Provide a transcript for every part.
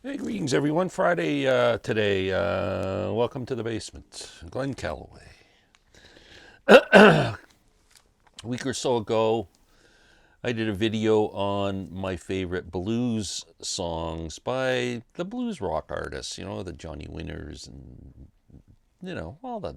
Hey, greetings everyone. Friday today. Welcome to the basement. Glenn Calloway. A week or so ago, I did a video on my favorite blues songs by the blues rock artists. You know, the Johnny Winters and, all the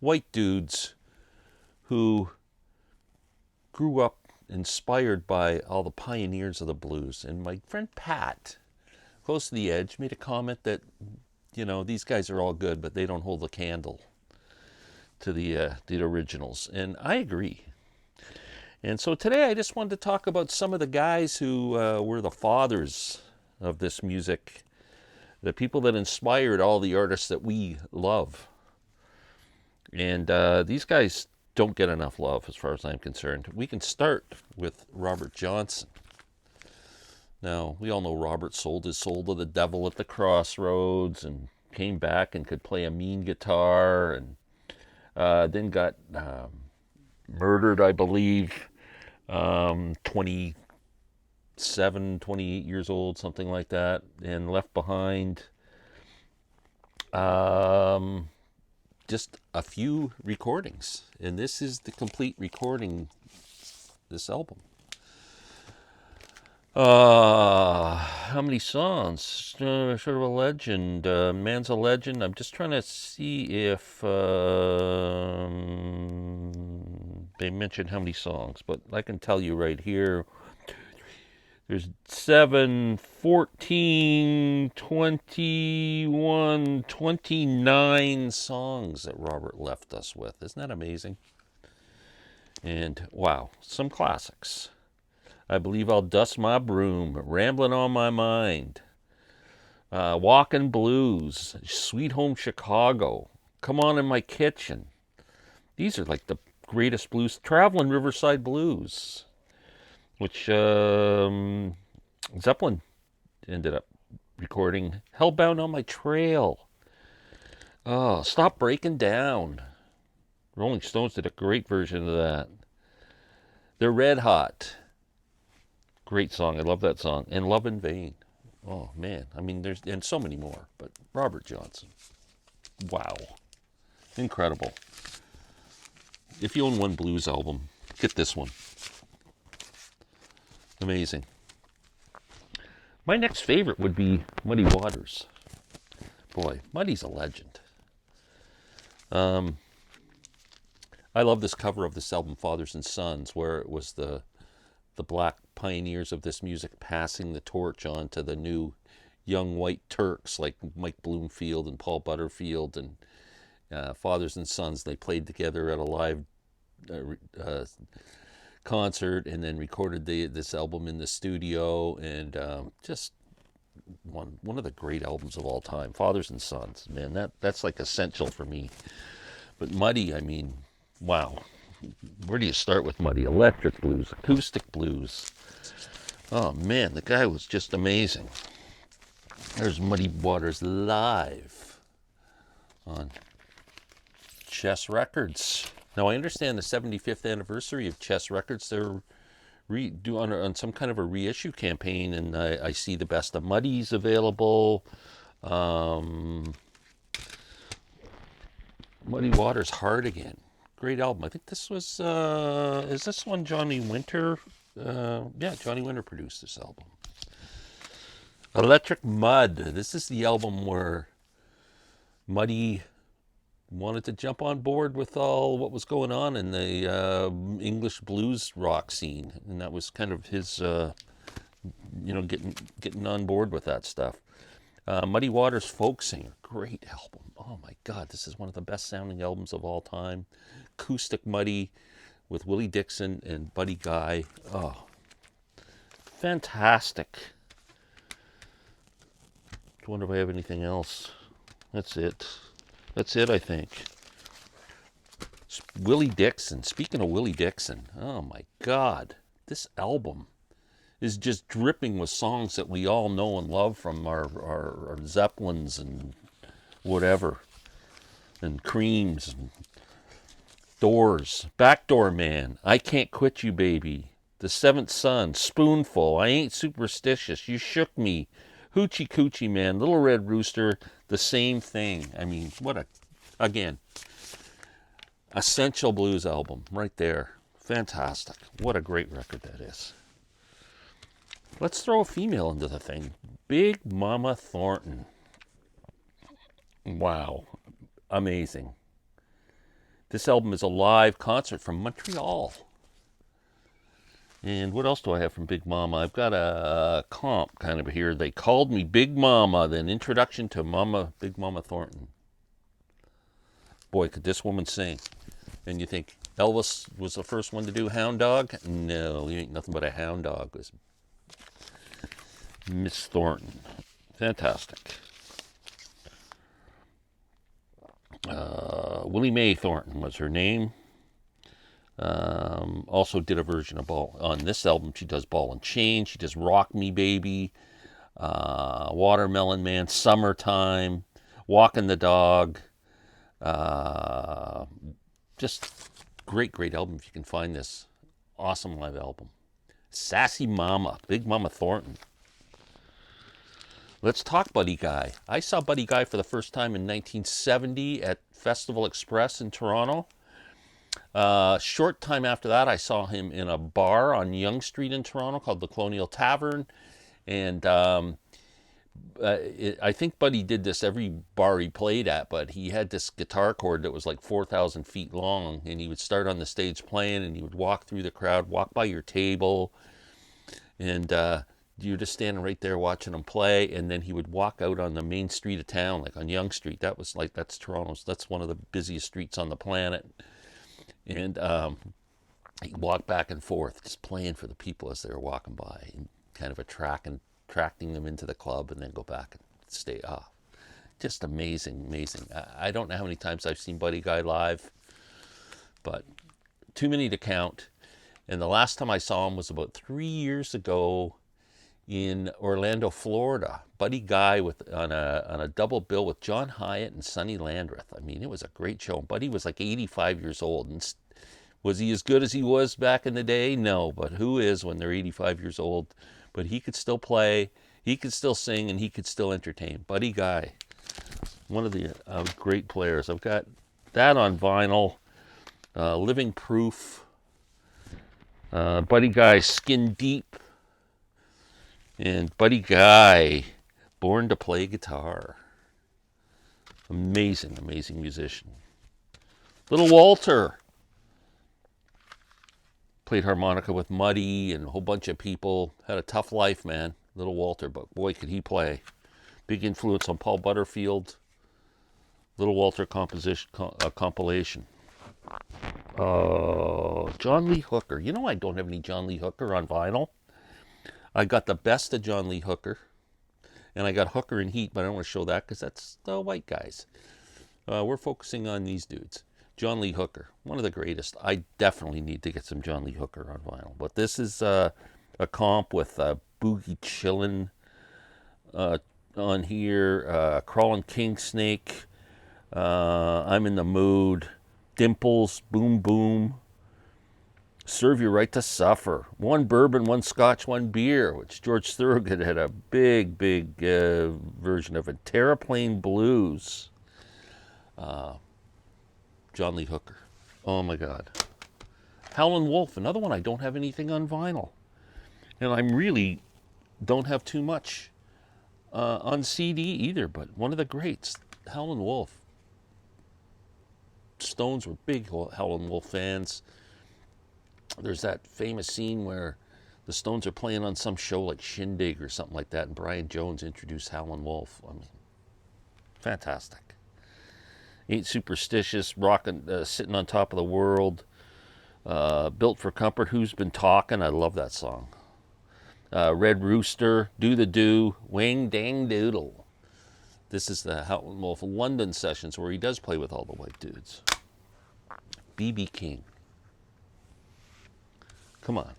white dudes who grew up inspired by all the pioneers of the blues. And my friend Pat, close to the edge, made a comment that these guys are all good, but they don't hold a candle to the originals, and I agree. And so today I just wanted to talk about some of the guys who were the fathers of this music, the people that inspired all the artists that we love. And these guys don't get enough love, as far as I'm concerned. We can start with Robert Johnson. Now, we all know Robert sold his soul to the devil at the crossroads and came back and could play a mean guitar, and then got murdered, I believe, 27, 28 years old, something like that, and left behind um, just a few recordings. And this is the complete recording, this album. How many songs? Sort of a legend. Man's a legend. I'm just trying to see if they mentioned how many songs, but I can tell you right here. There's 7, 14, 21, 29 songs that Robert left us with. Isn't that amazing? And wow, some classics. I believe I'll dust my broom, rambling on my mind. Walking Blues, Sweet Home Chicago, Come On in My Kitchen. These are like the greatest blues. Traveling Riverside Blues, which Zeppelin ended up recording. Hellbound on My Trail. Oh, Stop Breaking Down. Rolling Stones did a great version of that. They're Red Hot. Great song. I love that song. And Love in Vain. Oh man, I mean, there's and so many more. But Robert Johnson, wow, incredible. If you own one blues album, get this one. Amazing. My next favorite would be Muddy Waters. Boy, Muddy's a legend. I love this cover of this album, Fathers and Sons, where it was the black pioneers of this music passing the torch on to the new young white Turks like Mike Bloomfield and Paul Butterfield, and Fathers and Sons. They played together at a live concert and then recorded this album in the studio, and just one of the great albums of all time. Fathers and Sons, man, that's like essential for me. But Muddy, I mean, wow. Where do you start with Muddy? Electric blues, acoustic blues. Oh man, the guy was just amazing. There's Muddy Waters live on Chess Records. Now I understand the 75th anniversary of Chess Records. They're on some kind of a reissue campaign, and I see the best of Muddy's available. Um, Muddy Waters, Hard Again. Great album. I think this was, is this one Johnny Winter? Yeah, Johnny Winter produced this album. Electric Mud. This is the album where Muddy wanted to jump on board with all what was going on in the English blues rock scene, and that was kind of his, getting on board with that stuff. Muddy Waters, Folk Singer, great album. Oh my God, this is one of the best sounding albums of all time. Acoustic Muddy with Willie Dixon and Buddy Guy. Oh, fantastic. I wonder if I have anything else. That's it. That's it, I think. Willie Dixon. Speaking of Willie Dixon, oh my God, this album is just dripping with songs that we all know and love from our Zeppelins and whatever, and Creams and Doors. Backdoor Man, I Can't Quit You Baby, The Seventh Son, Spoonful, I Ain't Superstitious, You Shook Me, Hoochie Coochie Man, Little Red Rooster, the same thing. I mean, again, essential blues album right there. Fantastic. What a great record that is. Let's throw a female into the thing. Big Mama Thornton. Wow. Amazing. This album is a live concert from Montreal. And what else do I have from Big Mama? I've got a comp kind of here. They Called Me Big Mama, then Introduction to Big Mama Thornton. Boy, could this woman sing. And you think Elvis was the first one to do Hound Dog? No, he ain't nothing but a hound dog. It was Miss Thornton. Fantastic. Willie Mae Thornton was her name. Also did a version of on this album. She does Ball and Chain. She does Rock Me Baby, Watermelon Man, Summertime, Walking the Dog. Just great album if you can find this. Awesome live album. Sassy Mama, Big Mama Thornton. Let's talk Buddy Guy. I saw Buddy Guy for the first time in 1970 at Festival Express in Toronto. Short time after that, I saw him in a bar on Yonge Street in Toronto called the Colonial Tavern. And I think Buddy did this every bar he played at, but he had this guitar cord that was like 4,000 feet long, and he would start on the stage playing, and he would walk through the crowd, walk by your table, and you're just standing right there watching him play, and then he would walk out on the main street of town, like on Yonge Street. That's Toronto's. That's one of the busiest streets on the planet. And he'd walk back and forth, just playing for the people as they were walking by, and kind of attracting them into the club, and then go back and stay off. Just amazing. I don't know how many times I've seen Buddy Guy live, but too many to count. And the last time I saw him was about 3 years ago in Orlando, Florida. Buddy Guy on a double bill with John Hyatt and Sonny Landreth. I mean, it was a great show. Buddy was like 85 years old. And was he as good as he was back in the day? No, but who is when they're 85 years old? But he could still play, he could still sing, and he could still entertain. Buddy Guy, one of the great players. I've got that on vinyl. Living Proof. Buddy Guy, Skin Deep. And Buddy Guy, Born to Play Guitar. Amazing musician. Little Walter. Played harmonica with Muddy and a whole bunch of people. Had a tough life, man. Little Walter, but boy, could he play. Big influence on Paul Butterfield. Little Walter compilation. John Lee Hooker. You know I don't have any John Lee Hooker on vinyl. I got the best of John Lee Hooker. And I got Hooker and Heat, but I don't want to show that because that's the white guys. We're focusing on these dudes. John Lee Hooker, one of the greatest. I definitely need to get some John Lee Hooker on vinyl. But this is a comp with Boogie Chillin' on here, Crawling King Snake, I'm in the Mood, Dimples, Boom Boom, Serve Your Right to Suffer, One Bourbon, One Scotch, One Beer, which George Thorogood had a big version of it. Terraplane Blues. John Lee Hooker. Oh my God. Howlin' Wolf, another one I don't have anything on vinyl. And I really don't have too much on CD either, but one of the greats, Howlin' Wolf. Stones were big Howlin' Wolf fans. There's that famous scene where the Stones are playing on some show like Shindig or something like that, and Brian Jones introduced Howlin' Wolf. I mean, fantastic. Ain't Superstitious, rocking, Sitting on Top of the World, Built for Comfort, Who's Been Talking? I love that song. Red Rooster, Do the Do, Wing Dang Doodle. This is the Howlin' Wolf London sessions where he does play with all the white dudes. B.B. King. Come on.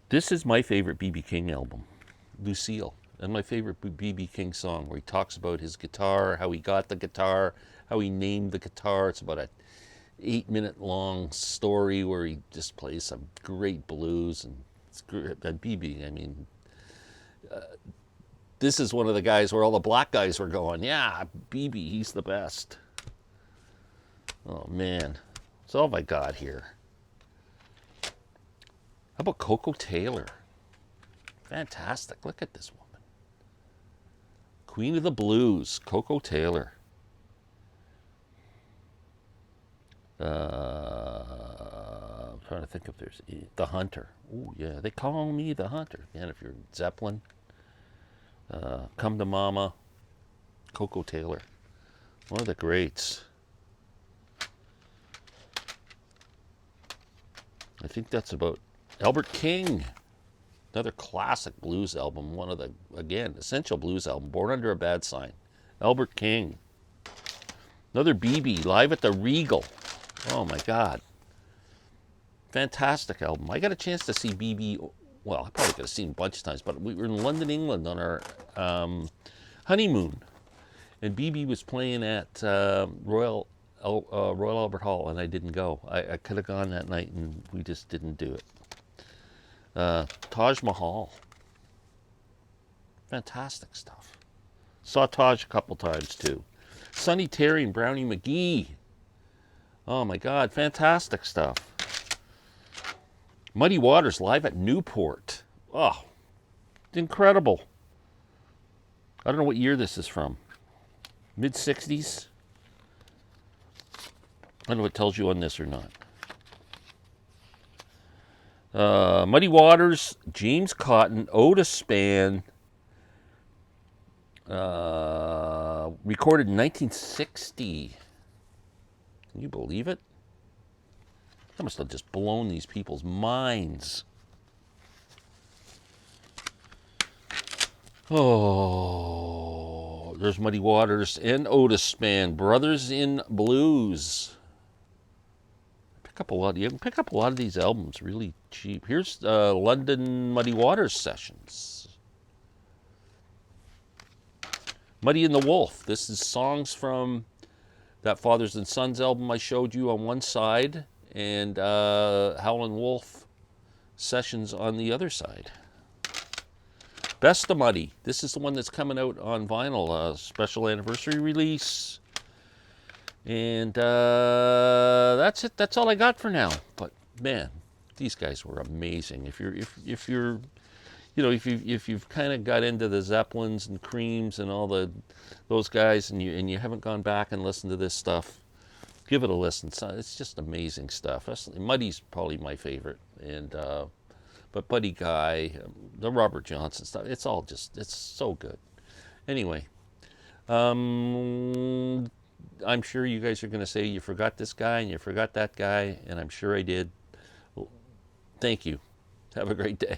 This is my favorite B.B. King album, Lucille. And my favorite B.B. King song, where he talks about his guitar, how he got the guitar, how he named the guitar. It's about a 8-minute long story where he just plays some great blues. And it's great. And B.B., I mean, This is one of the guys where all the black guys were going, yeah, BB, he's the best. Oh, man. So what have I got here? How about Coco Taylor? Fantastic. Look at this woman. Queen of the Blues, Coco Taylor. I'm trying to think if there's The Hunter. Oh, yeah. They call me The Hunter. And if you're Zeppelin, Come to Mama, Coco Taylor. One of the greats. I think that's about Albert King. Another classic blues album. One of the, again, essential blues album. Born Under a Bad Sign. Albert King. Another BB, live at the Regal. Oh my God. Fantastic album. I got a chance to see BB, well, I probably could have seen him a bunch of times, but we were in London, England on our honeymoon. And BB was playing at Royal Albert Hall, and I didn't go. I could have gone that night, and we just didn't do it. Taj Mahal. Fantastic stuff. Saw Taj a couple times, too. Sonny Terry and Brownie McGee. Oh, my God. Fantastic stuff. Muddy Waters live at Newport. Oh, incredible. I don't know what year this is from. Mid-60s? I don't know if it tells you on this or not. Muddy Waters, James Cotton, Otis Spann. Recorded in 1960. Can you believe it? That must have just blown these people's minds. Oh, there's Muddy Waters and Otis Spann, Brothers in Blues. Pick up a lot. You can pick up a lot of these albums really cheap. Here's London Muddy Waters sessions. Muddy and the Wolf. This is songs from that Fathers and Sons album I showed you on one side, and Howlin' Wolf sessions on the other side. Best of Muddy. This is the one that's coming out on vinyl, special anniversary release. And that's it. That's all I got for now. But man, these guys were amazing. If you're if you've kind of got into the Zeppelins and Creams and all those guys, and you haven't gone back and listened to this stuff, give it a listen. It's just amazing stuff. Muddy's probably my favorite, and but Buddy Guy, the Robert Johnson stuff, it's so good. Anyway, I'm sure you guys are going to say you forgot this guy and you forgot that guy, and I'm sure I did. Well, thank you. Have a great day.